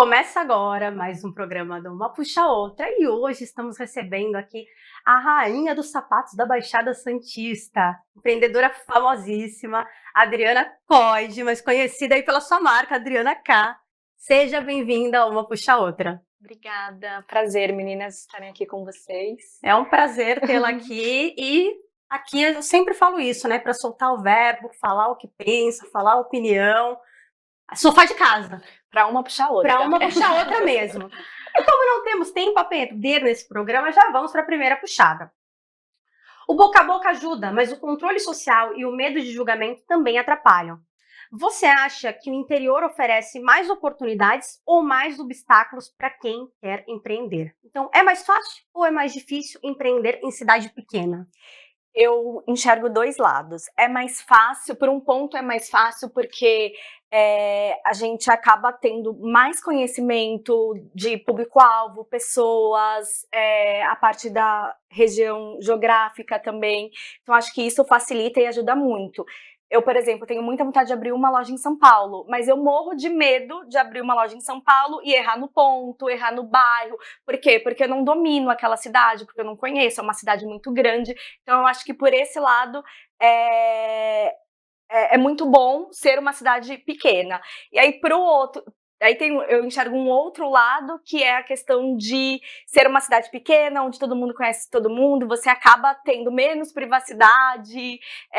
Começa agora mais um programa do Uma Puxa a Outra e hoje estamos recebendo aqui a rainha dos sapatos da Baixada Santista, empreendedora famosíssima, Adriana Code, mais conhecida aí pela sua marca, Adriana K. Seja bem-vinda a Uma Puxa a Outra. Obrigada, prazer meninas estarem aqui com vocês. É um prazer tê-la aqui e aqui eu sempre falo isso, né, para soltar o verbo, falar o que pensa, falar a opinião. Sofá de casa. Para uma puxar a outra. Para uma puxar a outra mesmo. E como não temos tempo a perder nesse programa, já vamos para a primeira puxada. O boca a boca ajuda, mas o controle social e o medo de julgamento também atrapalham. Você acha que o interior oferece mais oportunidades ou mais obstáculos para quem quer empreender? Então, é mais fácil ou é mais difícil empreender em cidade pequena? Eu enxergo dois lados. É mais fácil, por um ponto é mais fácil porque a gente acaba tendo mais conhecimento de público-alvo, pessoas, a parte da região geográfica também. Então, acho que isso facilita e ajuda muito. Eu, por exemplo, tenho muita vontade de abrir uma loja em São Paulo, mas eu morro de medo de abrir uma loja em São Paulo e errar no ponto, errar no bairro. Por quê? Porque eu não domino aquela cidade, porque eu não conheço, é uma cidade muito grande. Então, eu acho que por esse lado é muito bom ser uma cidade pequena. E aí, pro outro. Eu enxergo um outro lado, que é a questão de ser uma cidade pequena, onde todo mundo conhece todo mundo, você acaba tendo menos privacidade,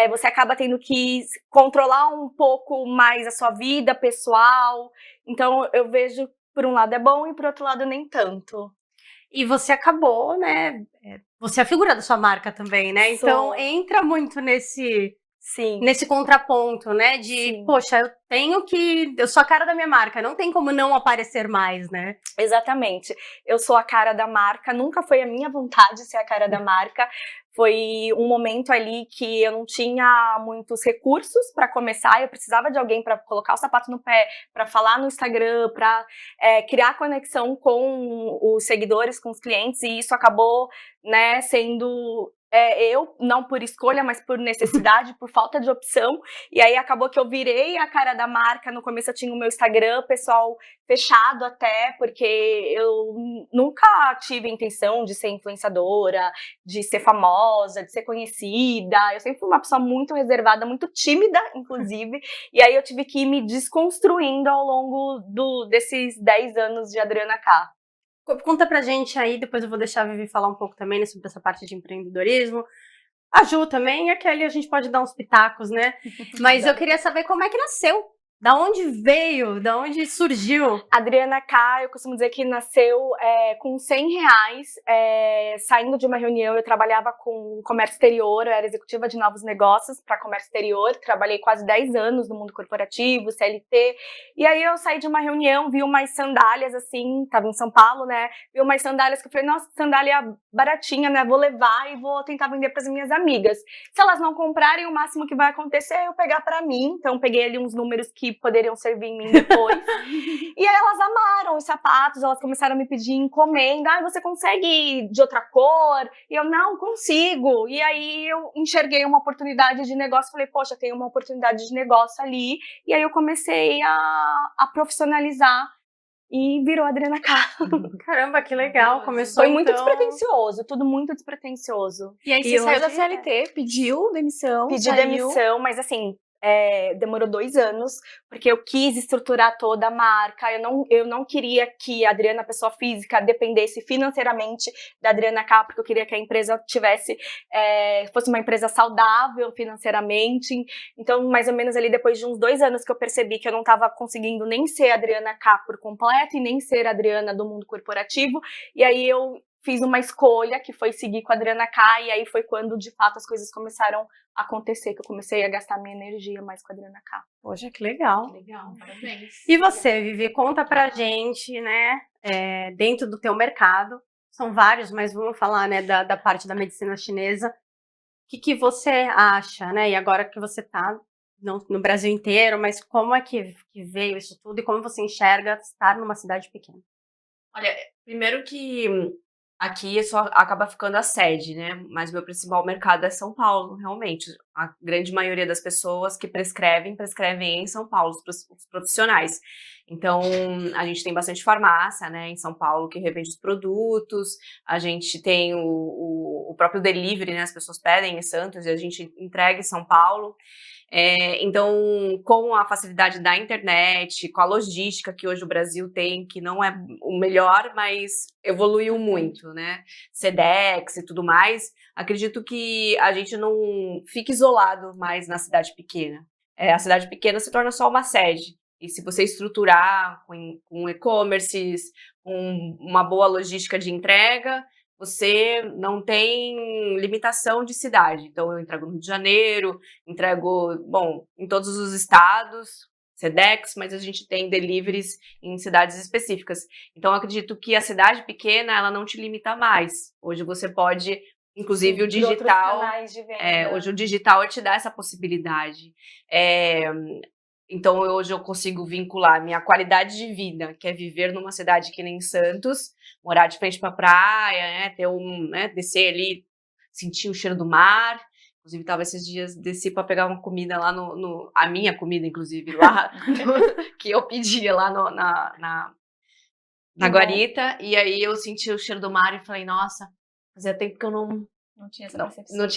você acaba tendo que controlar um pouco mais a sua vida pessoal. Então, eu vejo, por um lado é bom e por outro lado nem tanto. E você acabou, né? Você é a figura da sua marca também, né? Então, entra muito nesse contraponto, né? De, poxa, eu sou a cara da minha marca, não tem como não aparecer mais, né? Exatamente. Eu sou a cara da marca, nunca foi a minha vontade ser a cara da marca. Foi um momento ali que eu não tinha muitos recursos para começar, eu precisava de alguém para colocar o sapato no pé, para falar no Instagram, para criar conexão com os seguidores, com os clientes, e isso acabou, né, sendo eu, não por escolha, mas por necessidade, por falta de opção. E aí acabou que eu virei a cara da marca. No começo eu tinha o meu Instagram, pessoal fechado até, porque eu nunca tive a intenção de ser influenciadora, de ser famosa, de ser conhecida. Eu sempre fui uma pessoa muito reservada, muito tímida, inclusive. E aí eu tive que ir me desconstruindo ao longo desses 10 anos de Adriana K. Conta pra gente aí, depois eu vou deixar a Vivi falar um pouco também, né, sobre essa parte de empreendedorismo. A Ju também, a Kelly a gente pode dar uns pitacos, né? Mas eu queria saber como é que nasceu. Da onde veio? Da onde surgiu? Adriana K, eu costumo dizer que nasceu com R$100, saindo de uma reunião. Eu trabalhava com comércio exterior, eu era executiva de novos negócios para comércio exterior, trabalhei quase 10 anos no mundo corporativo, CLT, e aí eu saí de uma reunião, vi umas sandálias assim, tava em São Paulo, né, vi umas sandálias que eu falei, nossa, sandália baratinha, né, vou levar e vou tentar vender para as minhas amigas. Se elas não comprarem, o máximo que vai acontecer é eu pegar para mim. Então peguei ali uns números que poderiam servir em mim depois. E aí elas amaram os sapatos, elas começaram a me pedir encomenda. Você consegue de outra cor? E eu, não, consigo. E aí eu enxerguei uma oportunidade de negócio, falei, poxa, tem uma oportunidade de negócio ali. E aí eu comecei a profissionalizar e virou Adriana K. Caramba, que legal. Começou Foi muito despretensioso, tudo muito despretensioso. E aí você saiu da CLT, pediu demissão, Pedi demissão, mas assim, demorou 2 anos, porque eu quis estruturar toda a marca, eu não queria que a Adriana, pessoa física, dependesse financeiramente da Adriana K, porque eu queria que a empresa fosse uma empresa saudável financeiramente. Então, mais ou menos ali, depois de uns 2 anos que eu percebi que eu não estava conseguindo nem ser a Adriana K por completo e nem ser a Adriana do mundo corporativo, e aí eu fiz uma escolha que foi seguir com a Adriana K, e aí foi quando, de fato, as coisas começaram a acontecer, que eu comecei a gastar minha energia mais com a Adriana K. Poxa, que legal. Que legal, parabéns. E você, Vivi, conta pra gente, né, dentro do teu mercado, são vários, mas vamos falar, né, da parte da medicina chinesa, o que você acha, né, e agora que você tá no Brasil inteiro, mas como é que veio isso tudo e como você enxerga estar numa cidade pequena? Olha, primeiro que Aqui só acaba ficando a sede, né? Mas meu principal mercado é São Paulo, realmente. A grande maioria das pessoas que prescrevem em São Paulo, os profissionais. Então, a gente tem bastante farmácia, né, em São Paulo, que revende os produtos. A gente tem o próprio delivery, né? As pessoas pedem em Santos e a gente entrega em São Paulo. Então, com a facilidade da internet, com a logística que hoje o Brasil tem, que não é o melhor, mas evoluiu muito, né? Sedex e tudo mais, acredito que a gente não fique isolado mais na cidade pequena. A cidade pequena se torna só uma sede. E se você estruturar com e-commerces, com uma boa logística de entrega, você não tem limitação de cidade. Então, eu entrego no Rio de Janeiro, entrego, bom, em todos os estados, Sedex, mas a gente tem deliveries em cidades específicas. Então, eu acredito que a cidade pequena, ela não te limita mais. Hoje você pode, inclusive o digital, hoje o digital te dá essa possibilidade. Então, hoje eu consigo vincular minha qualidade de vida, que é viver numa cidade que nem Santos, morar de frente para a praia, né, descer ali, sentir o cheiro do mar. Inclusive, estava esses dias, desci para pegar uma comida lá a minha comida, inclusive, lá, que eu pedia lá na guarita. E aí eu senti o cheiro do mar e falei, nossa, fazia tempo que eu não tinha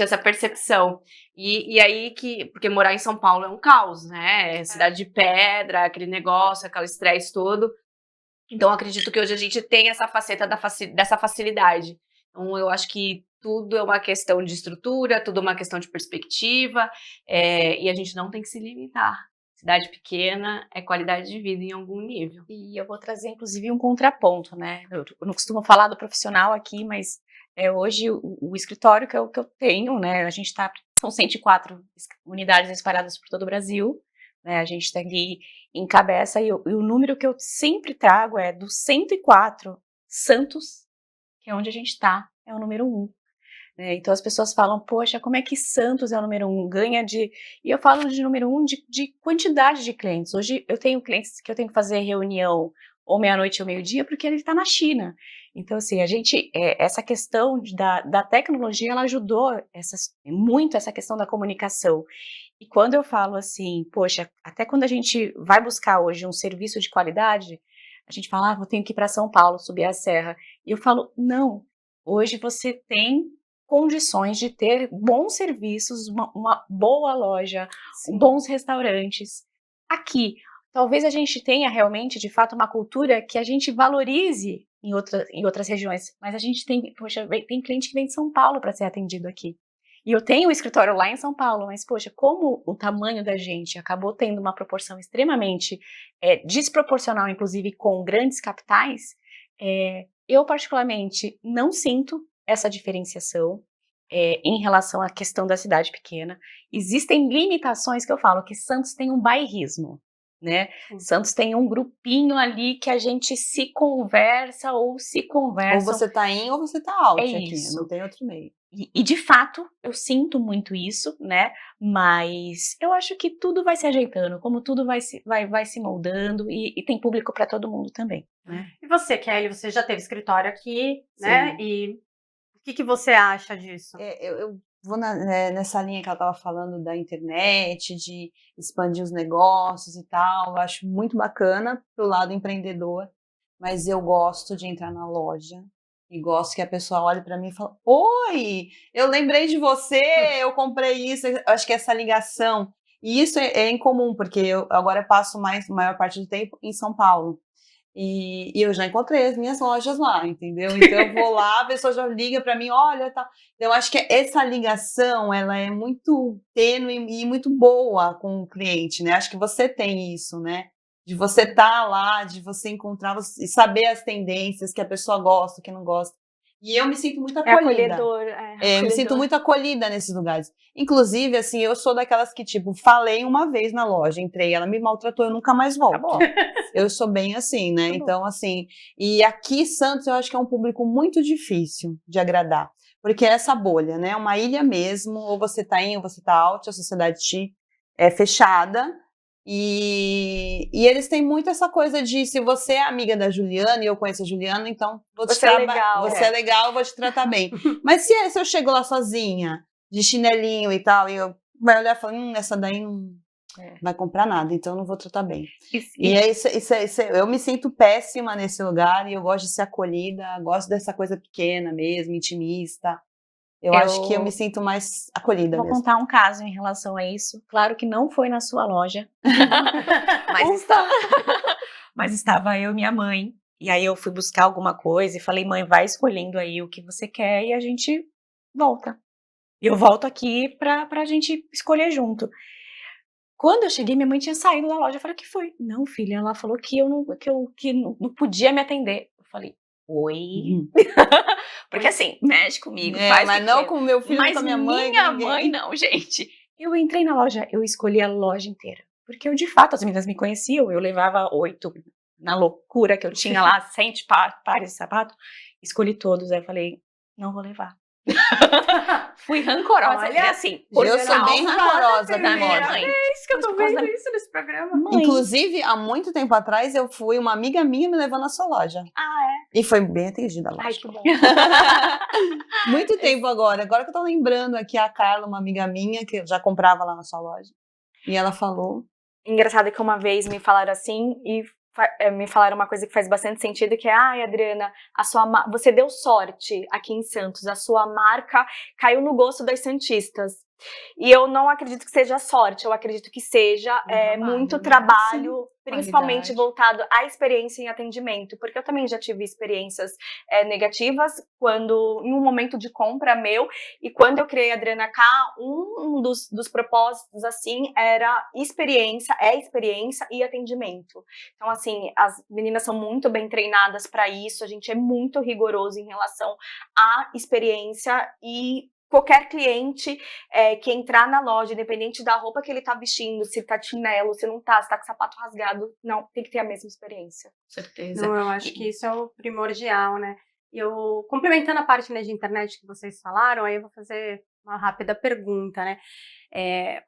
essa percepção. E aí porque morar em São Paulo é um caos, né? Cidade de pedra, aquele negócio, aquele estresse todo. Então, acredito que hoje a gente tem essa faceta dessa facilidade. Então, eu acho que tudo é uma questão de estrutura, tudo é uma questão de perspectiva, e a gente não tem que se limitar. Cidade pequena é qualidade de vida em algum nível. E eu vou trazer, inclusive, um contraponto, né? Eu não costumo falar do profissional aqui, mas hoje o escritório que eu tenho, né? A gente são 104 unidades espalhadas por todo o Brasil, né? A gente está ali em cabeça e o número que eu sempre trago é do 104, Santos, que é onde a gente está, é o número 1. Né? Então as pessoas falam, poxa, como é que Santos é o número 1? E eu falo de número 1 de quantidade de clientes. Hoje eu tenho clientes que eu tenho que fazer reunião ou meia-noite ou meio-dia, porque ele está na China. Então, assim, essa questão da tecnologia, ela ajudou muito essa questão da comunicação. E quando eu falo assim, poxa, até quando a gente vai buscar hoje um serviço de qualidade, a gente fala, eu tenho que ir para São Paulo, subir a serra. E eu falo, não, hoje você tem condições de ter bons serviços, uma boa loja, bons restaurantes. Aqui, talvez a gente tenha realmente, de fato, uma cultura que a gente valorize em outras regiões, mas a gente tem cliente que vem de São Paulo para ser atendido aqui. E eu tenho um escritório lá em São Paulo, mas, poxa, como o tamanho da gente acabou tendo uma proporção extremamente desproporcional, inclusive com grandes capitais, eu particularmente não sinto essa diferenciação em relação à questão da cidade pequena. Existem limitações que eu falo, que Santos tem um bairrismo, né? Santos tem um grupinho ali que a gente se conversa ou se conversa. Ou você tá in ou você tá out aqui, isso. não tem outro meio. E de fato, eu sinto muito isso, né? Mas eu acho que tudo vai se ajeitando, como tudo vai se moldando e tem público para todo mundo também, né? E você, Kelly, você já teve escritório aqui, né? E o que você acha disso? Eu vou nessa linha que ela estava falando da internet, de expandir os negócios e tal. Eu acho muito bacana pro lado empreendedor, mas eu gosto de entrar na loja e gosto que a pessoa olhe para mim e fale, oi, eu lembrei de você, eu comprei isso. Eu acho que essa ligação, e isso é incomum, porque eu agora passo maior parte do tempo em São Paulo. E eu já encontrei as minhas lojas lá, entendeu? Então eu vou lá, a pessoa já liga para mim, olha, tá. Então eu acho que essa ligação, ela é muito tênue e muito boa com o cliente, né? Acho que você tem isso, né? De você estar lá, de você encontrar e saber as tendências que a pessoa gosta, que não gosta. E eu me sinto muito acolhida. Eu me sinto muito acolhida nesses lugares. Inclusive, assim, eu sou daquelas que, tipo, falei uma vez na loja, entrei, ela me maltratou, eu nunca mais volto. Tá bom. Eu sou bem assim, né? Tá então, assim, e aqui Santos eu acho que é um público muito difícil de agradar. Porque é essa bolha, né? Uma ilha mesmo, ou você tá in, ou você tá out, a sociedade é fechada. E eles têm muito essa coisa de, se você é amiga da Juliana e eu conheço a Juliana, então Você é legal. você é legal, eu vou te tratar bem. Mas se eu chego lá sozinha, de chinelinho e tal, e eu vai olhar e falar, essa daí não vai comprar nada, então eu não vou tratar bem. E é isso, eu me sinto péssima nesse lugar e eu gosto de ser acolhida, gosto dessa coisa pequena mesmo, intimista. Eu acho que eu me sinto mais acolhida Vou mesmo. contar um caso em relação a isso. Claro que não foi na sua loja, mas estava eu e minha mãe. E aí eu fui buscar alguma coisa e falei, mãe, vai escolhendo aí o que você quer e a gente volta. E eu volto aqui pra gente escolher junto. Quando eu cheguei, minha mãe tinha saído da loja. Eu falei, o que foi? Não, filha, ela falou que eu não podia me atender. Eu falei, oi? Porque assim, mexe comigo, faz mas não com o meu filho, mas com a minha mãe. minha mãe não, gente. Eu entrei na loja, eu escolhi a loja inteira. Porque eu, de fato, as meninas me conheciam. Eu levava 8 na loucura que eu tinha lá, 100 pares de sapato. Escolhi todos. Aí eu falei, não vou levar. Fui rancorosa. Olha, assim, Eu sou bem rancorosa da com minha loja. mãe. É isso que eu tô vendo isso nesse programa. Mãe. Inclusive, há muito tempo atrás, eu fui, uma amiga minha me levou na sua loja. Ah, é? E foi bem atendida a Ai, loja. que bom. Muito tempo agora. Agora que eu tô lembrando aqui, a Carla, uma amiga minha, que eu já comprava lá na sua loja. E ela falou... Engraçado que uma vez me falaram assim e me falaram uma coisa que faz bastante sentido, que é, ai, Adriana, você deu sorte aqui em Santos, a sua marca caiu no gosto das santistas. E eu não acredito que seja sorte, eu acredito que seja muito trabalho, principalmente voltado à experiência em atendimento, porque eu também já tive experiências negativas em um momento de compra meu, e quando eu criei a Adriana K, um dos propósitos, assim, era experiência e atendimento. Então, assim, as meninas são muito bem treinadas para isso, a gente é muito rigoroso em relação à experiência e qualquer cliente que entrar na loja, independente da roupa que ele tá vestindo, se tá de chinelo, se não tá, se tá com sapato rasgado, não, tem que ter a mesma experiência. Certeza. Não, eu acho que isso é o primordial, né? Eu, complementando a parte, né, de internet que vocês falaram, aí eu vou fazer uma rápida pergunta, né?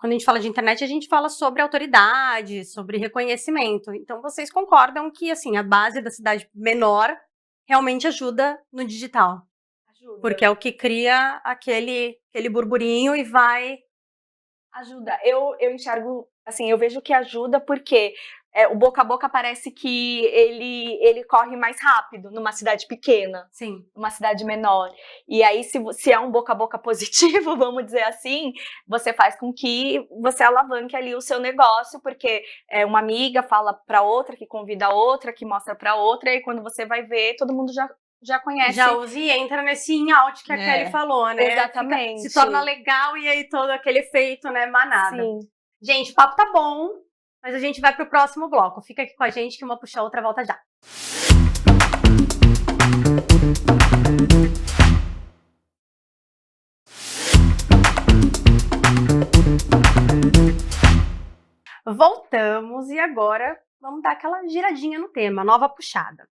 Quando a gente fala de internet, a gente fala sobre autoridade, sobre reconhecimento. Então, vocês concordam que, assim, a base da cidade menor realmente ajuda no digital? Porque é o que cria aquele burburinho e vai... Ajuda. Eu enxergo, assim, eu vejo que ajuda porque o boca a boca parece que ele corre mais rápido numa cidade pequena. Sim. Numa cidade menor. E aí, se é um boca a boca positivo, vamos dizer assim, você faz com que você alavanque ali o seu negócio, porque uma amiga fala para outra, que convida a outra, que mostra para outra, e aí quando você vai ver, todo mundo já conhece. Já usa e entra nesse in-out que a Kelly falou, né? Exatamente. Se torna legal e aí todo aquele efeito, né, manada. Sim. Gente, o papo tá bom, mas a gente vai pro próximo bloco. Fica aqui com a gente que uma puxa a outra, volta já. Voltamos e agora vamos dar aquela giradinha no tema, nova puxada.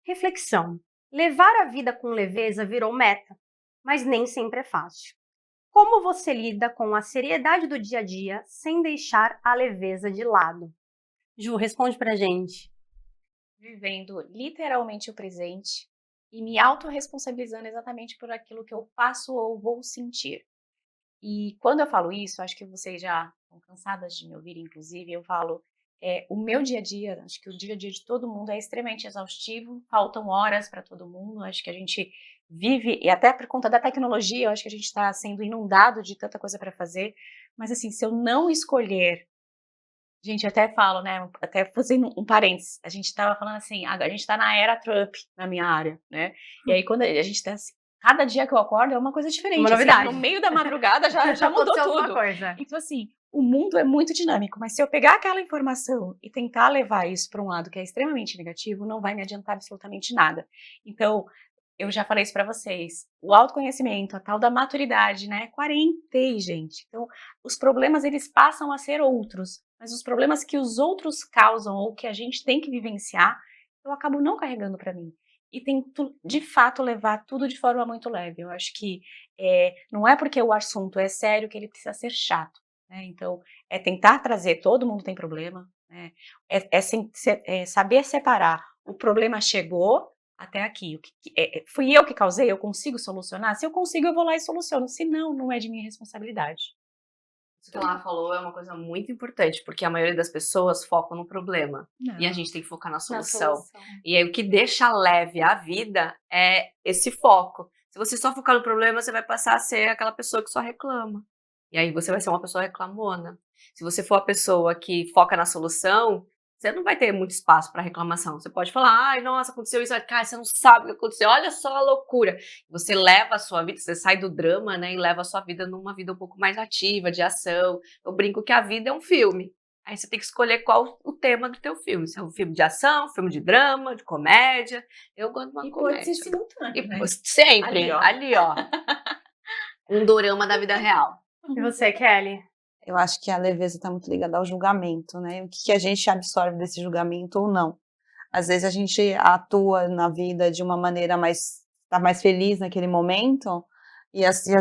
Reflexão. Levar a vida com leveza virou meta, mas nem sempre é fácil. Como você lida com a seriedade do dia a dia sem deixar a leveza de lado? Ju, responde pra gente. Vivendo literalmente o presente e me autorresponsabilizando exatamente por aquilo que eu faço ou vou sentir. E quando eu falo isso, acho que vocês já estão cansadas de me ouvir, inclusive, eu falo, o meu dia a dia, acho que o dia a dia de todo mundo é extremamente exaustivo, faltam horas para todo mundo, acho que a gente vive, e até por conta da tecnologia, eu acho que a gente está sendo inundado de tanta coisa para fazer, mas assim, se eu não escolher, gente, eu até falo, né, até fazendo um parênteses, a gente estava falando assim, a gente está na era Trump, na minha área, né, e aí quando a gente está assim, cada dia que eu acordo é uma coisa diferente. Uma novidade. Assim, no meio da madrugada já mudou tudo. Coisa. Então, assim, o mundo é muito dinâmico, mas se eu pegar aquela informação e tentar levar isso para um lado que é extremamente negativo, não vai me adiantar absolutamente nada. Então, eu já falei isso para vocês. O autoconhecimento, a tal da maturidade, né? 40, gente. Então, os problemas, eles passam a ser outros. Mas os problemas que os outros causam ou que a gente tem que vivenciar, eu acabo não carregando para mim. E tento, de fato, levar tudo de forma muito leve. Eu acho que não é porque o assunto é sério que ele precisa ser chato. né? Então, é tentar trazer, todo mundo tem problema, né? É saber separar, o problema chegou até aqui, fui eu que causei, eu consigo solucionar? Se eu consigo, eu vou lá e soluciono, se não, não é de minha responsabilidade. Isso que ela falou é uma coisa muito importante, porque a maioria das pessoas focam no problema. E a gente tem que focar na solução. E aí o que deixa leve a vida é esse foco. Se você só focar no problema, você vai passar a ser aquela pessoa que só reclama. E aí você vai ser uma pessoa reclamona. Se você for a pessoa que foca na solução, você não vai ter muito espaço para reclamação. Você pode falar, ai, nossa, aconteceu isso. Cara, você não sabe o que aconteceu. Olha só a loucura. Você leva a sua vida, você sai do drama, né, e leva a sua vida numa vida um pouco mais ativa, de ação. Eu brinco que a vida é um filme. Aí você tem que escolher qual o tema do teu filme. Se é um filme de ação, filme de drama, de comédia. Eu gosto de uma comédia. Pode ser simultâneo, né? Sempre, ali, ó. Um dorama da vida real. E você, Kelly? Eu acho que a leveza está muito ligada ao julgamento, né? O que a gente absorve desse julgamento ou não. Às vezes a gente atua na vida de uma maneira tá mais feliz naquele momento, e assim,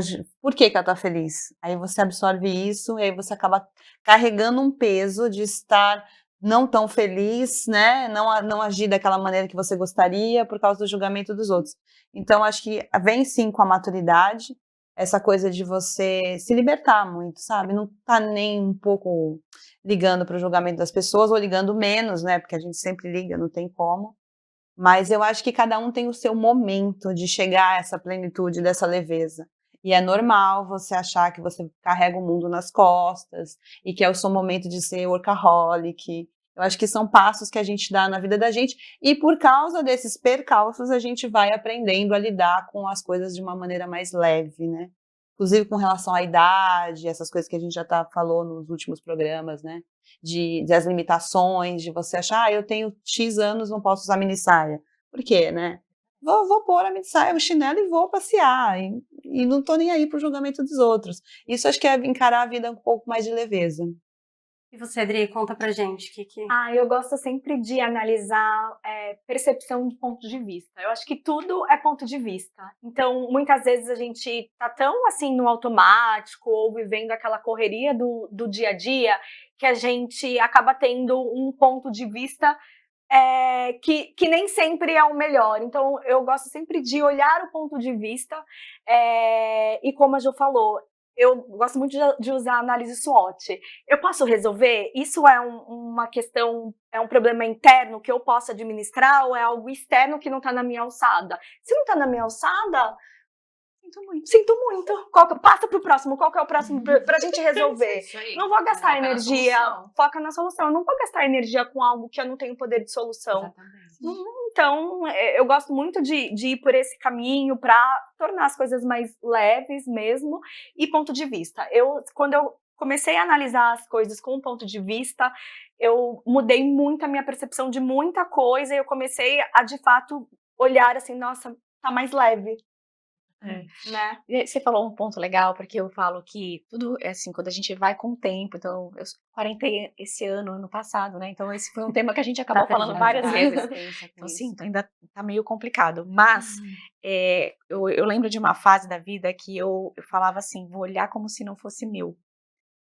por que ela tá feliz? Aí você absorve isso, e aí você acaba carregando um peso de estar não tão feliz, né? Não agir daquela maneira que você gostaria por causa do julgamento dos outros. Então, acho que vem sim com a maturidade, essa coisa de você se libertar muito, sabe? Não tá nem um pouco ligando para o julgamento das pessoas, ou ligando menos, né? Porque a gente sempre liga, não tem como. Mas eu acho que cada um tem o seu momento de chegar a essa plenitude, dessa leveza. E é normal você achar que você carrega o mundo nas costas, e que é o seu momento de ser workaholic. Eu acho que são passos que a gente dá na vida da gente, e por causa desses percalços a gente vai aprendendo a lidar com as coisas de uma maneira mais leve, né? Inclusive com relação à idade, essas coisas que a gente já falou nos últimos programas, né? Das limitações, de você achar, eu tenho X anos, não posso usar mini saia. Por quê, né? Vou pôr a mini saia, o chinelo e vou passear, e não tô nem aí pro julgamento dos outros. Isso acho que é encarar a vida um pouco mais de leveza. E você, Adri, conta pra gente o que... Eu gosto sempre de analisar percepção de ponto de vista. Eu acho que tudo é ponto de vista. Então, muitas vezes a gente tá tão assim no automático ou vivendo aquela correria do dia a dia que a gente acaba tendo um ponto de vista que nem sempre é o melhor. Então, eu gosto sempre de olhar o ponto de vista e como a Jo falou, eu gosto muito de usar a análise SWOT. Eu posso resolver? Isso é uma questão, é um problema interno que eu posso administrar ou é algo externo que não está na minha alçada? Se não está na minha alçada, sinto muito. Passa para o próximo, qual que é o próximo para a gente resolver? Não vou gastar energia, foca na solução. Eu não vou gastar energia com algo que eu não tenho poder de solução. Exatamente. Então, eu gosto muito de ir por esse caminho para tornar as coisas mais leves mesmo. E ponto de vista. Quando eu comecei a analisar as coisas com um ponto de vista, eu mudei muito a minha percepção de muita coisa e eu comecei a, de fato, olhar assim, nossa, tá mais leve. Né? Você falou um ponto legal, porque eu falo que tudo é assim, quando a gente vai com o tempo, então eu quarentei esse ano passado, né, então esse foi um tema que a gente acabou falando várias vezes, então assim, ainda tá meio complicado, mas eu lembro de uma fase da vida que eu falava assim, vou olhar como se não fosse meu,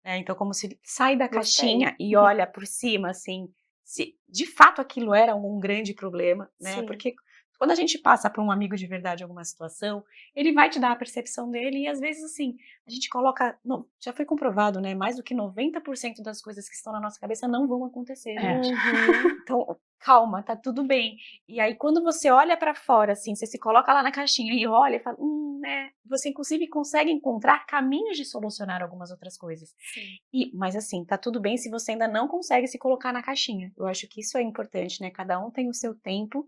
né, então como se sai da caixinha e olha por cima, assim, se de fato aquilo era um grande problema, né, porque quando a gente passa para um amigo de verdade alguma situação, ele vai te dar a percepção dele e às vezes assim, a gente coloca, já foi comprovado, né, mais do que 90% das coisas que estão na nossa cabeça não vão acontecer, gente. Então, calma, tá tudo bem. E aí quando você olha para fora, assim, você se coloca lá na caixinha e olha e fala, né, você inclusive consegue encontrar caminhos de solucionar algumas outras coisas. Mas assim, tá tudo bem se você ainda não consegue se colocar na caixinha. Eu acho que isso é importante, né, cada um tem o seu tempo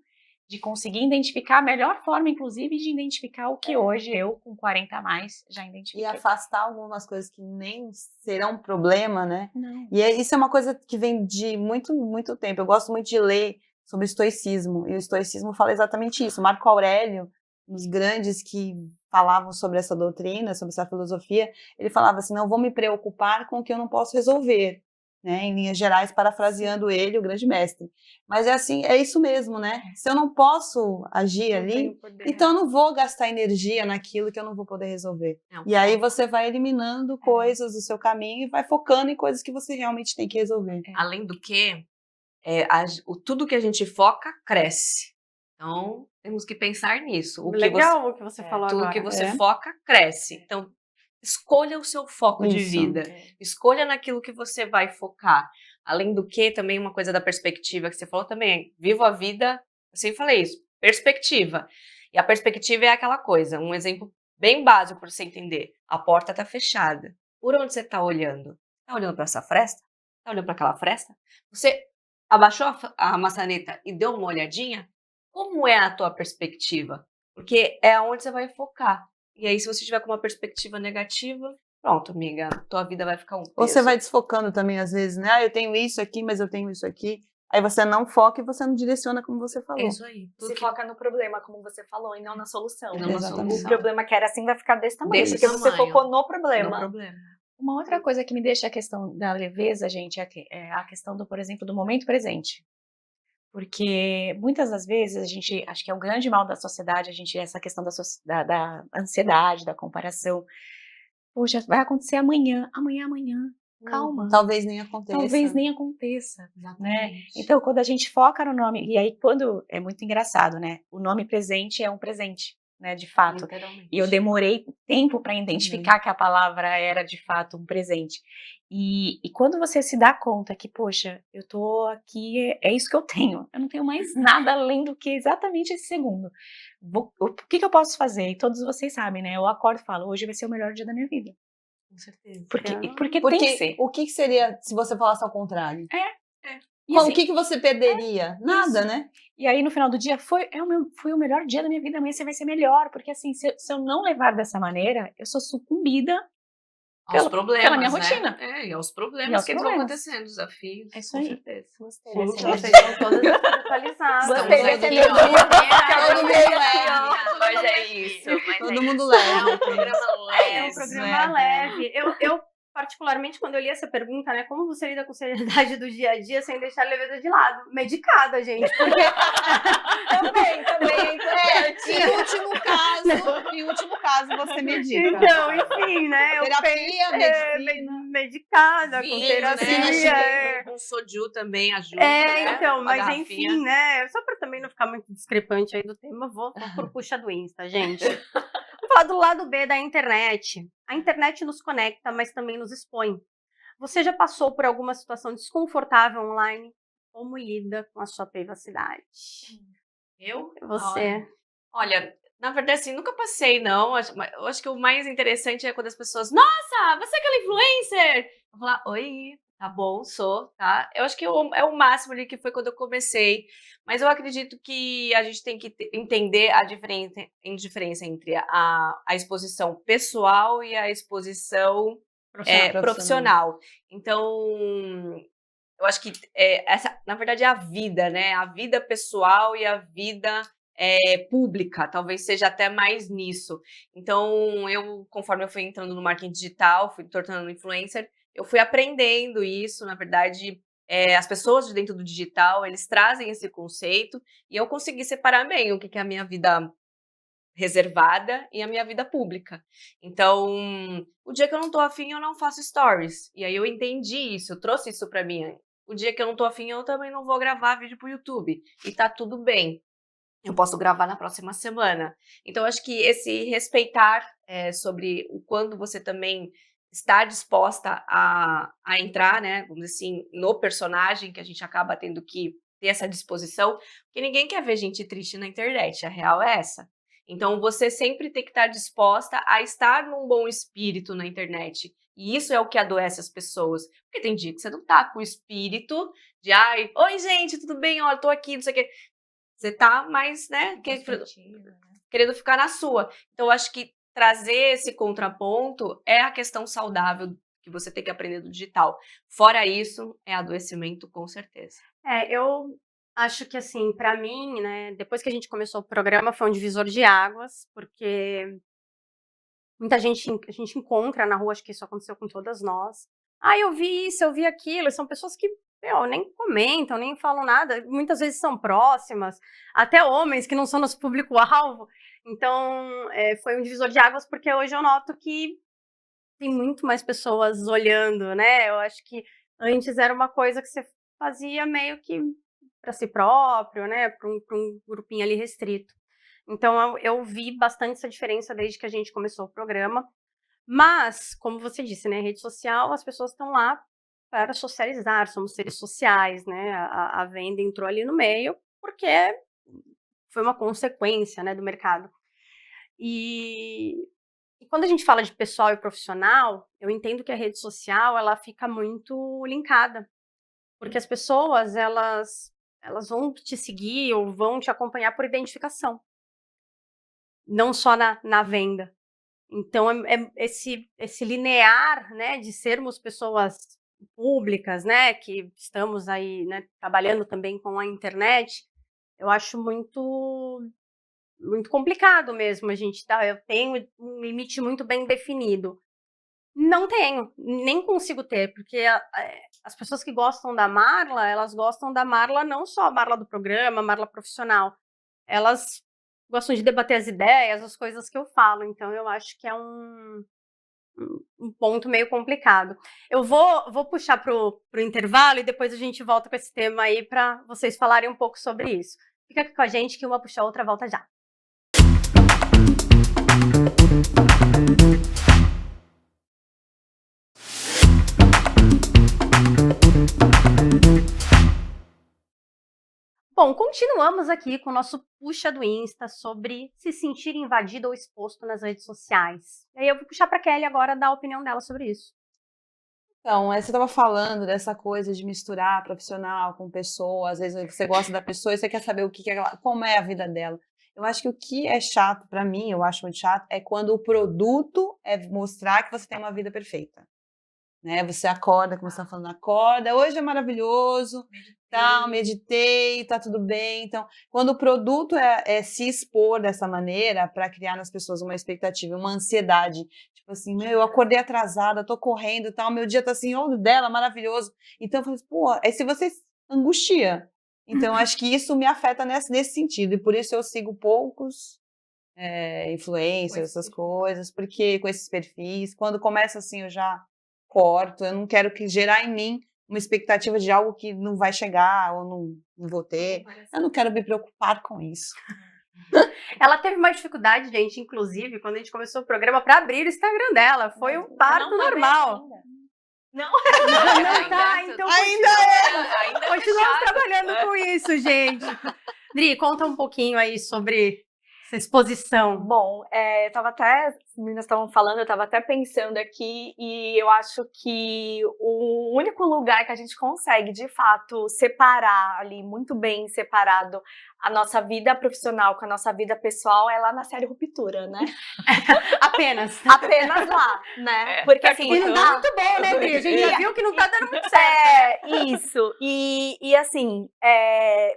de conseguir identificar a melhor forma, inclusive, de identificar o que hoje eu, com 40 a mais, já identifiquei. E afastar algumas coisas que nem serão um problema, né? Não. E isso é uma coisa que vem de muito, muito tempo. Eu gosto muito de ler sobre o estoicismo, e o estoicismo fala exatamente isso. Marco Aurélio, um dos grandes que falavam sobre essa doutrina, sobre essa filosofia, ele falava assim, não vou me preocupar com o que eu não posso resolver, né? Em linhas gerais, parafraseando ele, o grande mestre. Mas é assim, é isso mesmo, né? Se eu não posso agir ali, então eu não vou gastar energia naquilo que eu não vou poder resolver. E aí você vai eliminando coisas do seu caminho e vai focando em coisas que você realmente tem que resolver. Além do que, tudo que a gente foca cresce. Então, temos que pensar nisso. Legal o que você falou tudo agora. que você foca cresce. Então, escolha o seu foco de Isso. vida. Escolha naquilo que você vai focar. Além do que, também uma coisa da perspectiva que você falou também. Vivo a vida, eu sempre falei isso, perspectiva. E a perspectiva é aquela coisa, um exemplo bem básico para você entender. A porta está fechada. Por onde você está olhando? Está olhando para essa fresta? Está olhando para aquela fresta? Você abaixou a maçaneta e deu uma olhadinha? Como é a tua perspectiva? Porque é aonde você vai focar. E aí, se você tiver com uma perspectiva negativa, pronto, amiga, tua vida vai ficar um peso. Ou você vai desfocando também, às vezes, né? Eu tenho isso aqui, mas eu tenho isso aqui. Aí você não foca e você não direciona como você falou. É isso aí. Você foca no problema, como você falou, e não na solução. Não na Exatamente. O solução. problema que era assim vai ficar desse tamanho, Desse porque você tamanho. focou no problema. No problema. Uma outra coisa que me deixa a questão da leveza, gente, é a questão do, por exemplo, do momento presente. Porque muitas das vezes a gente, acho que é o grande mal da sociedade, essa questão da ansiedade, da comparação. Poxa, vai acontecer amanhã, amanhã. Calma. Talvez nem aconteça. Talvez nem aconteça, né? Exatamente. Então, quando a gente foca no nome, e aí quando, é muito engraçado, né? O nome presente é um presente, né? De fato. Literalmente. E eu demorei tempo para identificar que a palavra era de fato um presente. E quando você se dá conta que, poxa, eu tô aqui, é isso que eu tenho. Eu não tenho mais nada além do que exatamente esse segundo. O que eu posso fazer? E todos vocês sabem, né? Eu acordo e falo, hoje vai ser o melhor dia da minha vida. Com certeza. Porque tem que ser. O que seria se você falasse ao contrário? E assim, O que você perderia? Nada, né? e aí, no final do dia, foi o melhor dia da minha vida, amanhã você vai ser melhor, porque assim, se eu não levar dessa maneira, eu sou sucumbida Aos problemas, pela minha né? rotina. E aos problemas E aos que estão problemas. acontecendo, desafios. É isso com aí. certeza. Gostei Gente, dessa vocês energia. estão todas atualizadas. Gostei Estamos dessa aqui, energia. Todo mundo leve. Mas é isso. Todo mundo leve. É um programa leve. É um programa leve. Eu, particularmente, quando eu li essa pergunta, né, como você lida com seriedade do dia a dia sem deixar a leveza de lado? Medicada, gente. Porque Também é importante. Em último caso, você medita. então, enfim, né? Terapia, medicina. Medicada, com Vinho, terapia. né? Um soju também ajuda. né? Então, Uma mas garrafinha. enfim, né? Só pra também não ficar muito discrepante aí do tema, vou por puxa do Insta, gente. Vamos falar do lado B da internet. A internet nos conecta, mas também nos expõe. Você já passou por alguma situação desconfortável online? Como lida com a sua privacidade? Eu? Você. Olha, na verdade, assim, nunca passei, não. Eu acho que o mais interessante é quando as pessoas, nossa, você é aquela influencer! Eu falar, oi, tá bom, sou, tá? Eu acho que é o máximo ali que foi quando eu comecei. Mas eu acredito que a gente tem que entender a diferença entre a exposição pessoal e a exposição profissional. Então, eu acho que essa, na verdade, é a vida, né? A vida pessoal e a vida pública, talvez seja até mais nisso. Então, conforme eu fui entrando no marketing digital, fui tornando influencer, eu fui aprendendo isso, na verdade, as pessoas de dentro do digital, eles trazem esse conceito, e eu consegui separar bem o que é a minha vida reservada e a minha vida pública. Então, o dia que eu não tô afim, eu não faço stories. E aí eu entendi isso, eu trouxe isso pra mim. O dia que eu não tô afim, eu também não vou gravar vídeo pro YouTube. E tá tudo bem. Eu posso gravar na próxima semana. Então, acho que esse respeitar sobre o quando você também está disposta a entrar, né, vamos dizer assim, no personagem, que a gente acaba tendo que ter essa disposição, porque ninguém quer ver gente triste na internet, a real é essa. Então, você sempre tem que estar disposta a estar num bom espírito na internet. E isso é o que adoece as pessoas. Porque tem dia que você não tá com o espírito de, ai, oi, gente, tudo bem? Olha, tô aqui, não sei o quê. Você tá mais, né, querendo ficar na sua. Então, eu acho que trazer esse contraponto é a questão saudável que você tem que aprender do digital. Fora isso, é adoecimento, com certeza. Eu acho que, assim, pra mim, né, depois que a gente começou o programa, foi um divisor de águas, porque muita gente a gente encontra na rua, acho que isso aconteceu com todas nós, eu vi isso, eu vi aquilo. São pessoas que, nem comentam, nem falam nada. Muitas vezes são próximas, até homens que não são nosso público-alvo. Então, foi um divisor de águas, porque hoje eu noto que tem muito mais pessoas olhando, né? Eu acho que antes era uma coisa que você fazia meio que para si próprio, né? Para um grupinho ali restrito. Então, eu vi bastante essa diferença desde que a gente começou o programa. Mas, como você disse, né? Rede social, as pessoas estão lá para socializar, somos seres sociais, né? A venda entrou ali no meio porque foi uma consequência, né, do mercado. E quando a gente fala de pessoal e profissional, eu entendo que a rede social, ela fica muito linkada. Porque as pessoas, elas vão te seguir ou vão te acompanhar por identificação. Não só na venda. Então, esse linear, né, de sermos pessoas públicas, né, que estamos aí, né, trabalhando também com a internet, eu acho muito complicado mesmo. Eu tenho um limite muito bem definido. Não tenho, nem consigo ter, porque as pessoas que gostam da Marla, elas gostam da Marla, não só a Marla do programa, a Marla profissional. Elas gostam de debater as ideias, as coisas que eu falo. Então, eu acho que é um ponto meio complicado. Eu vou puxar pro intervalo e depois a gente volta com esse tema aí para vocês falarem um pouco sobre isso. Fica aqui com a gente que uma puxa a outra, volta já. Bom, continuamos aqui com o nosso puxa do Insta sobre se sentir invadido ou exposto nas redes sociais. E aí eu vou puxar para a Kelly agora dar a opinião dela sobre isso. Então, você estava falando dessa coisa de misturar profissional com pessoa, às vezes você gosta da pessoa e você quer saber como é a vida dela. Eu acho que o que é chato para mim, eu acho muito chato, é quando o produto é mostrar que você tem uma vida perfeita. Né? Você acorda, como você está falando, acorda, hoje é maravilhoso, meditei, tá tudo bem. Então, quando o produto é se expor dessa maneira para criar nas pessoas uma expectativa, uma ansiedade, tipo assim, eu acordei atrasada, tô correndo e tal, meu dia tá assim, dela, maravilhoso. Então, eu falei, aí se você angustia. Então, acho que isso me afeta nesse sentido, e por isso eu sigo poucos influencers, essas coisas, porque com esses perfis, quando começa assim, eu já corto, eu não quero gerar em mim uma expectativa de algo que não vai chegar ou não vou ter. Eu não quero me preocupar com isso. Ela teve uma dificuldade, gente, inclusive, quando a gente começou o programa, para abrir o Instagram dela. Foi um parto normal. Não, não tá, então continuamos trabalhando com isso, gente. Dri, conta um pouquinho aí sobre essa exposição. Bom, as meninas estavam falando, eu estava até pensando aqui, e eu acho que o único lugar que a gente consegue, de fato, separar ali, muito bem separado, a nossa vida profissional com a nossa vida pessoal é lá na série Ruptura, né? Apenas lá, né? Porque assim... E não dá muito bom, né, Dri? A gente já viu que não tá dando muito certo. Isso. E assim,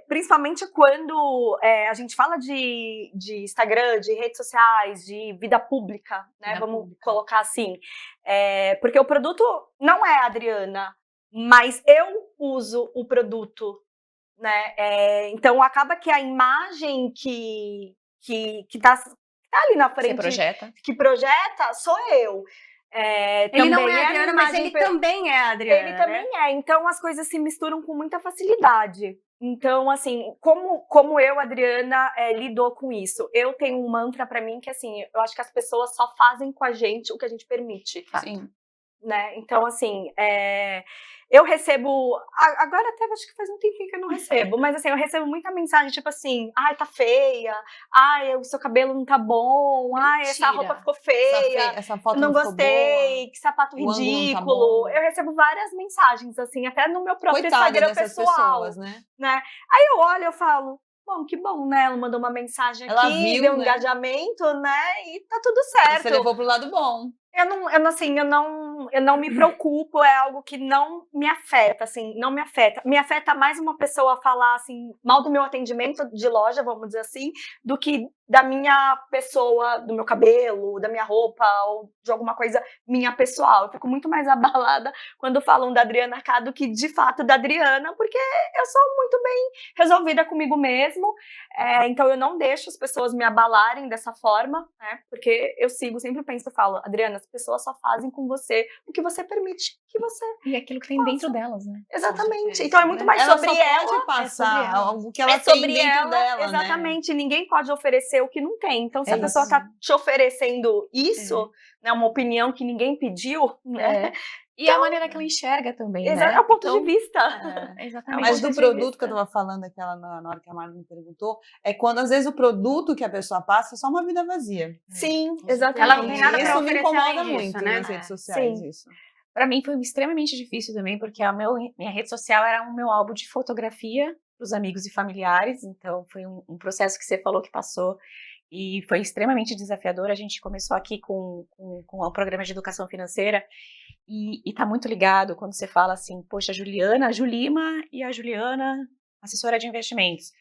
principalmente quando a gente fala de Instagram, de redes sociais, de vida pública, né? Vamos colocar assim. Porque o produto não é a Adriana, mas eu uso o produto, né? Então acaba que a imagem que tá ali na frente, que projeta, sou eu. Ele não é a Adriana, mas ele também é a Adriana. Ele também é. Então as coisas se misturam com muita facilidade. Então, assim, como eu, Adriana, lidou com isso? Eu tenho um mantra pra mim que, assim, eu acho que as pessoas só fazem com a gente o que a gente permite. Sim. Né? Então, assim, eu recebo, agora até acho que faz um tempinho que eu não recebo, mas assim, eu recebo muita mensagem, tipo assim, ai, tá feia, ai, o seu cabelo não tá bom, ai, essa roupa ficou feia, essa foto não gostei, boa, que sapato ridículo. Eu recebo várias mensagens, assim, até no meu próprio Instagram pessoal. Pessoas, né? Aí eu olho, eu falo, bom, que bom, né? Ela mandou uma mensagem aqui, deu um engajamento, né? E tá tudo certo. Você levou pro lado bom. Eu não me preocupo, é algo que não me afeta, assim, não me afeta. Me afeta mais uma pessoa falar, assim, mal do meu atendimento de loja, vamos dizer assim, do que da minha pessoa, do meu cabelo, da minha roupa, ou de alguma coisa minha pessoal. Eu fico muito mais abalada quando falam da Adriana K do que, de fato, da Adriana, porque eu sou muito bem resolvida comigo mesmo, então eu não deixo as pessoas me abalarem dessa forma, né, porque eu sempre penso, eu falo, Adriana, as pessoas só fazem com você o que você permite que você... E aquilo que tem dentro delas, né? Exatamente. Então é muito mais Ela sobre só ela. pode passar ela. algo que ela É tem sobre dentro ela, dela, exatamente. Ninguém pode oferecer o que não tem. Então, se É a pessoa isso. tá te oferecendo isso, né, uma opinião que ninguém pediu, né? E a maneira que ela enxerga também, né? É o ponto Então, de vista. exatamente. Mas ponto do de produto vista. que eu tava falando aquela na hora que a Mari me perguntou, é quando às vezes o produto que a pessoa passa é só uma vida vazia. Sim, Ela exatamente. não tem nada pra Isso me oferecer incomoda além disso, muito né? nas redes sociais, Sim. isso. Para mim foi extremamente difícil também, porque minha rede social era o meu álbum de fotografia para os amigos e familiares, então foi um processo que você falou que passou e foi extremamente desafiador. A gente começou aqui com o programa de educação financeira e tá muito ligado quando você fala assim, poxa, a Julima e a Juliana, assessora de investimentos.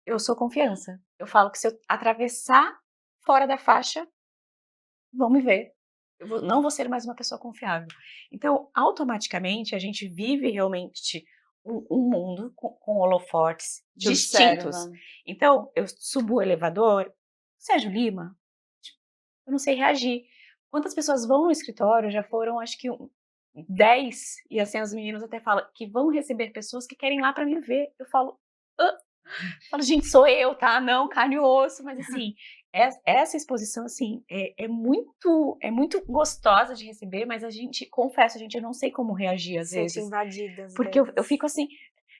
Eu sou confiança. Eu falo que se eu atravessar fora da faixa, vão me ver. Não vou ser mais uma pessoa confiável. Então, automaticamente, a gente vive realmente um mundo com holofotes Te distintos. observa. Então, eu subo o elevador, Sérgio Lima, eu não sei reagir. Quantas pessoas vão no escritório? Já foram, acho que 10, e assim, os meninos até falam que vão receber pessoas que querem ir lá para me ver. Eu falo, gente, sou eu, tá? Não, carne e osso, mas assim, essa exposição, assim, é muito gostosa de receber, mas confesso, eu não sei como reagir às Sente vezes. invadidas. Porque eu fico assim,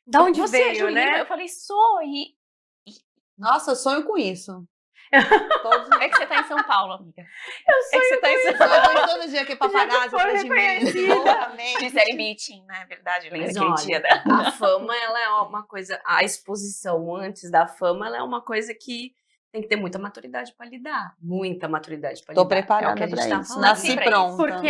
Da onde você é veio, Julima? né? Eu falei, sou, e Nossa, eu sonho com isso. Todos é que você tá em São Paulo, amiga. Eu É que você tá em São Eu Paulo. tô todo dia aqui papagaio foi atrás de mim. reconhecida. Loucamente. Gisele Bündchen, né? É verdade, eu lembro Mas aquele olha, dia a fama, ela é uma coisa, a exposição antes da fama, ela é uma coisa que tem que ter muita maturidade para lidar. Muita maturidade para lidar. Tô preparada é o que a gente pra tá isso. falando. Nasci pra pronta. Porque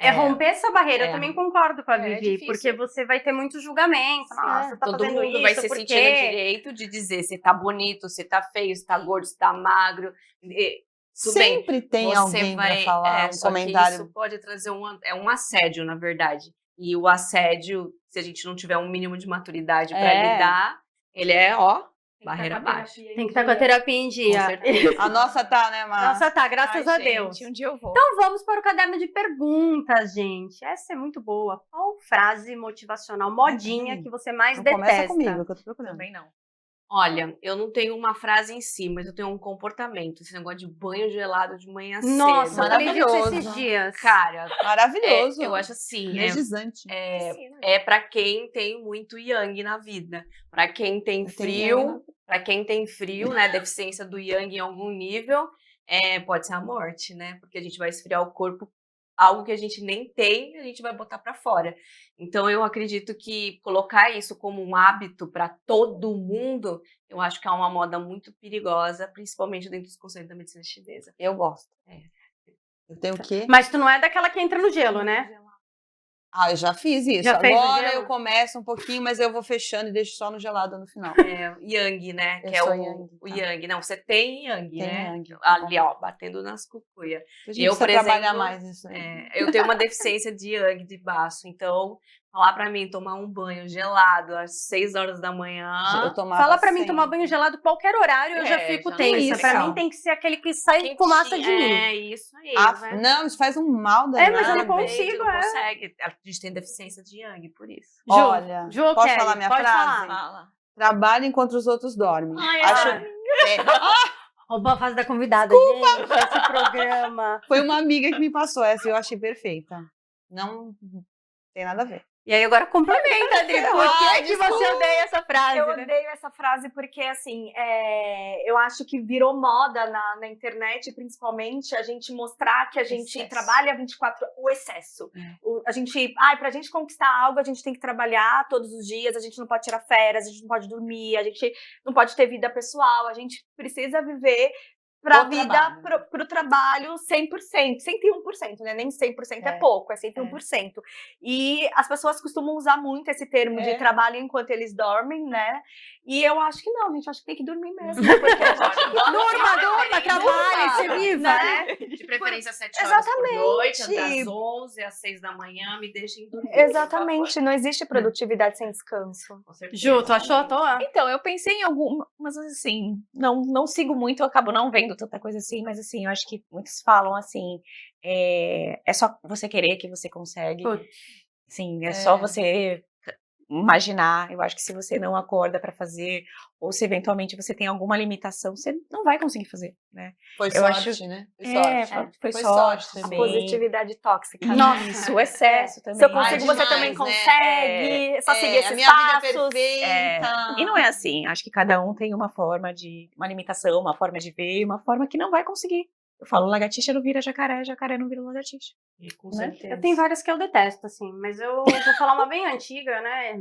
é romper essa barreira. Eu É. também concordo com a É Vivi, difícil. porque você vai ter muito julgamento. Nossa, você tá Todo fazendo mundo isso vai se porque... sentir no direito de dizer se tá bonito, se tá feio, se tá gordo, se tá magro. Tudo bem, Sempre tem você alguém vai, pra falar um só que comentário. isso pode trazer um assédio, na verdade. E o assédio, se a gente não tiver um mínimo de maturidade para lidar, ele barreira baixa. Tem que estar com a terapia em dia. Com certeza. A nossa tá, né, Mar? Nossa, tá, graças a Deus. Um dia eu vou. Então vamos para o caderno de perguntas, gente. Essa é muito boa. Qual frase motivacional modinha que você mais Não detesta? começa comigo, que eu tô procurando. Também não. Olha, eu não tenho uma frase em si, mas eu tenho um comportamento. Esse negócio de banho gelado de manhã Nossa, cedo. eu falei disso Maravilhoso. esses dias. Cara, Maravilhoso. eu acho assim, Energizante. é para quem tem muito yang na vida. Para quem tem Eu tenho yang frio, né, deficiência do yang em algum nível, pode ser a morte, né? Porque a gente vai esfriar o corpo, algo que a gente nem tem, a gente vai botar para fora. Então eu acredito que colocar isso como um hábito para todo mundo, eu acho que é uma moda muito perigosa, principalmente dentro dos conceitos da medicina chinesa. Eu gosto. Eu tenho o quê? Mas tu não é daquela que entra no gelo, né? Ah, eu já fiz isso. Já fez o Agora gelo? eu começo um pouquinho, mas eu vou fechando e deixo só no gelado no final. Yang, né? Eu Que é sou o yang, o tá. yang. Não, você tem yang, Tem né? yang, tá Ali, bom. ó, batendo nas cucuias. A gente Eu, precisa por trabalhar exemplo, mais isso aí. Eu tenho uma deficiência de yang de baço, então falar pra mim tomar um banho gelado às 6 horas da manhã. Eu tomava Fala pra mim sempre. tomar banho gelado qualquer horário, eu já É, fico já não tensa. é Pra legal. mim tem que ser aquele que sai fumaça de mim. É isso aí, né? Não, isso faz um mal danado. mas eu não Não consigo, não consegue. A gente tem deficiência de yang, por isso. Ju, Olha, Ju, posso Kelly, falar minha pode frase? falar. Trabalho enquanto os outros dormem. Ai, Roubou a fase da convidada, gente. Esse programa. Foi uma amiga que me passou essa e eu achei perfeita. Não tem nada a ver. E aí agora complementa, Adri. Por que, Ai, que você odeia essa frase? Eu né? odeio essa frase porque, assim, eu acho que virou moda na internet, principalmente, a gente mostrar que a gente Excesso. trabalha 24 horas, o excesso. Pra gente conquistar algo, a gente tem que trabalhar todos os dias, a gente não pode tirar férias, a gente não pode dormir, a gente não pode ter vida pessoal, a gente precisa viver pra O vida, trabalho. pro trabalho 100%, 101%, né? Nem 100% é pouco, é 101%. E as pessoas costumam usar muito esse termo de trabalho enquanto eles dormem, né? E eu acho que não, gente, acho que tem que dormir mesmo. Porque a gente Durma, trabalhe, se viva. né? De preferência 7 horas por noite, Exatamente. das 11 às 6 da manhã, me deixem dormir. Exatamente, não existe produtividade sem descanso. Com certeza. Ju, tu achou à toa? Então, eu pensei em algumas, assim, não sigo muito, eu acabo não vendo tanta coisa assim, mas assim, eu acho que muitos falam assim, é só você querer que você consegue. Putz. Sim, é só você imaginar. Eu acho que se você não acorda pra fazer, ou se eventualmente você tem alguma limitação, você não vai conseguir fazer, né? Foi Eu sorte, acho- né? Foi É, sorte. foi Foi sorte sorte, também. Positividade tóxica. Nossa. Isso, o excesso também. Se eu consigo, demais, você também né? consegue. É só seguir esses a minha vida é passos. perfeita. E não é assim, acho que cada um tem uma forma uma limitação, uma forma de ver, uma forma que não vai conseguir. Eu falo, lagartixa não vira jacaré, jacaré não vira lagartixa. E com Né? certeza. Eu tenho várias que eu detesto, assim, mas eu vou falar uma bem antiga, né?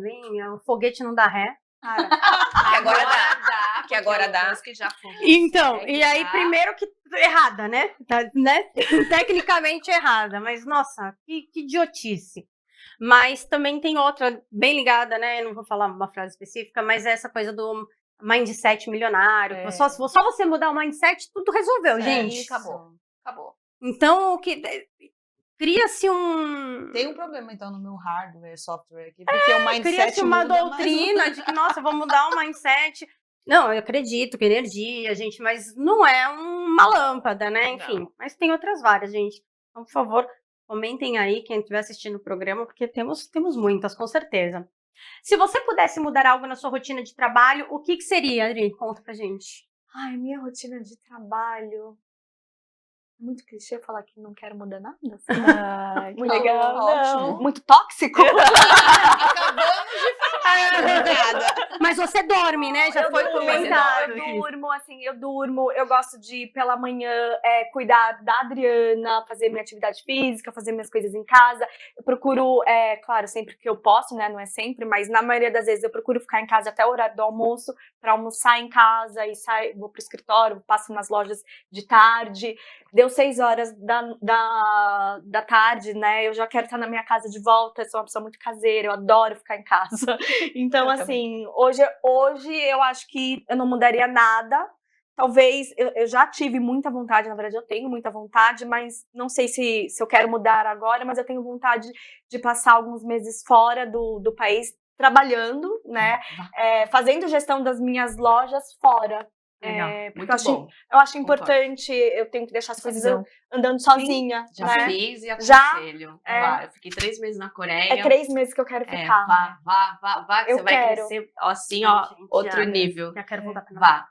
O foguete não dá ré. Cara. Que agora dá. porque agora o dá. Musk já foi. Então, É e que aí, tá. primeiro que errada, né? Tá, né? Tecnicamente errada, mas nossa, que idiotice. Mas também tem outra bem ligada, né? Eu não vou falar uma frase específica, mas é essa coisa do mindset milionário. É. Só você mudar o mindset, tudo resolveu, gente. Acabou. Acabou. Então, o que cria-se um. Tem um problema, então, no meu hardware, software aqui, porque o mindset Cria-se uma muda, doutrina de que, nossa, eu vou mudar o mindset. Não, eu acredito que energia, gente, mas não é uma lâmpada, né? Enfim, Não. mas tem outras várias, gente. Então, por favor, comentem aí quem estiver assistindo o programa, porque temos muitas, com certeza. Se você pudesse mudar algo na sua rotina de trabalho, o que seria, Adri? Conta pra gente. Ai, minha rotina de trabalho. É muito clichê falar que não quero mudar nada. assim. Ai, que Muito legal. ótimo. Muito tóxico? Mas você dorme, né? Já foi comentado. Eu durmo, eu gosto de, pela manhã, cuidar da Adriana, fazer minha atividade física, fazer minhas coisas em casa. Eu procuro, claro, sempre que eu posso, né? Não é sempre, mas na maioria das vezes eu procuro ficar em casa até o horário do almoço, para almoçar em casa e vou pro escritório, passo nas lojas de tarde. Deu 6 horas da tarde, né? Eu já quero estar na minha casa de volta. Eu sou uma pessoa muito caseira, eu adoro ficar em casa. Então, assim, hoje eu acho que eu não mudaria nada. Talvez, eu já tive muita vontade, na verdade eu tenho muita vontade, mas não sei se eu quero mudar agora, mas eu tenho vontade de passar alguns meses fora do país, trabalhando, né? Fazendo gestão das minhas lojas fora. Legal. Porque Muito bom. eu acho importante, eu tenho que deixar as coisas andando sozinha. Já né? fiz e Já? aconselho. Vá, eu fiquei 3 meses na Coreia. É 3 meses que eu quero ficar. Vá, que Eu você vai quero. crescer assim, ó, Gente, outro já, nível. Já quero voltar pra Vá.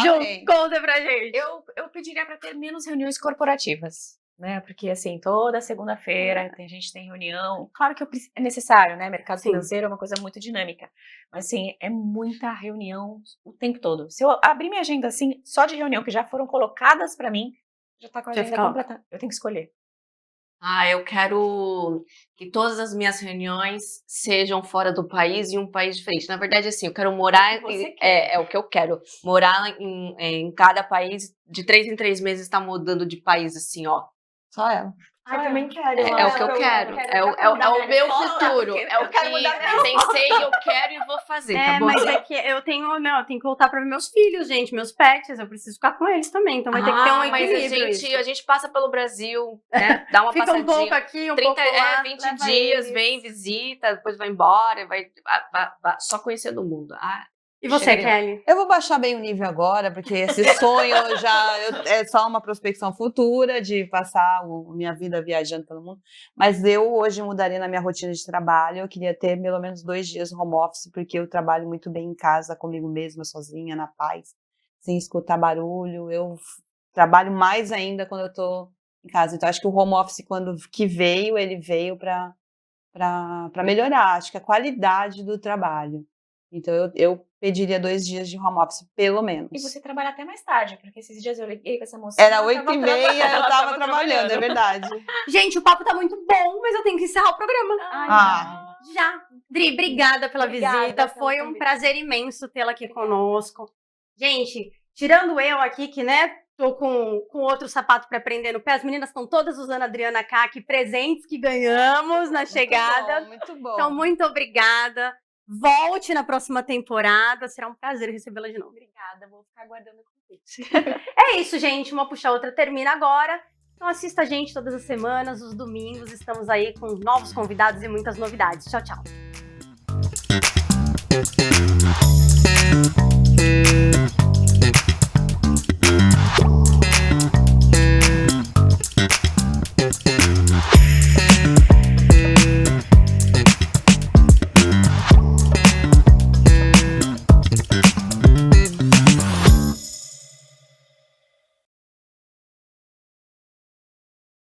Ju, conta pra gente. Eu pediria para ter menos reuniões corporativas, né? Porque assim, toda segunda-feira a gente tem reunião. Claro que é necessário, né? Mercado Sim. financeiro é uma coisa muito dinâmica, mas assim, é muita reunião o tempo todo. Se eu abrir minha agenda assim, só de reunião que já foram colocadas para mim, já tá com a Já agenda fica completa. Eu tenho que escolher. Eu quero que todas as minhas reuniões sejam fora do país e um país diferente. Na verdade, assim, eu quero morar. É o que eu quero. Morar em cada país, de 3 em 3 meses, tá mudando de país, assim, ó. Só ela. Ai, também quero. É o que eu quero. É o meu futuro. É o que pensei, eu quero e vou fazer, tá bom? Mas é que eu tenho que voltar pra ver meus filhos, gente, meus pets, eu preciso ficar com eles também, então vai ter que ter um equilíbrio. Mas a gente passa pelo Brasil, né? Dá uma Fica passadinha. um pouco aqui, um pouco lá. 20 leva dias, eles. vem, visita, depois vai embora, vai só conhecendo o mundo. E você, Kelly? Eu vou baixar bem o nível agora, porque esse sonho é só uma prospecção futura de passar minha vida viajando pelo mundo. Mas eu hoje mudaria na minha rotina de trabalho. Eu queria ter pelo menos 2 dias home office, porque eu trabalho muito bem em casa, comigo mesma, sozinha, na paz, sem escutar barulho. Eu trabalho mais ainda quando eu tô em casa. Então, acho que o home office, ele veio para melhorar, acho que a qualidade do trabalho. Então, eu pediria 2 dias de home office, pelo menos. E você trabalha até mais tarde, porque esses dias eu liguei com essa moça. Era 8h30, eu tava trabalhando, é verdade. Gente, o papo tá muito bom, mas eu tenho que encerrar o programa. Já. Dri, obrigada pela visita. Foi um prazer imenso tê-la aqui conosco. Gente, Tirando eu aqui, que, né, tô com outro sapato para prender no pé, as meninas estão todas usando a Adriana Cac, presentes que ganhamos na chegada. Muito bom. Então, muito obrigada. Volte na próxima temporada, será um prazer recebê-la de novo. Obrigada, vou ficar aguardando o convite. É isso, gente, uma puxa a outra termina agora. Então assista a gente todas as semanas, os domingos, estamos aí com novos convidados e muitas novidades. Tchau, tchau.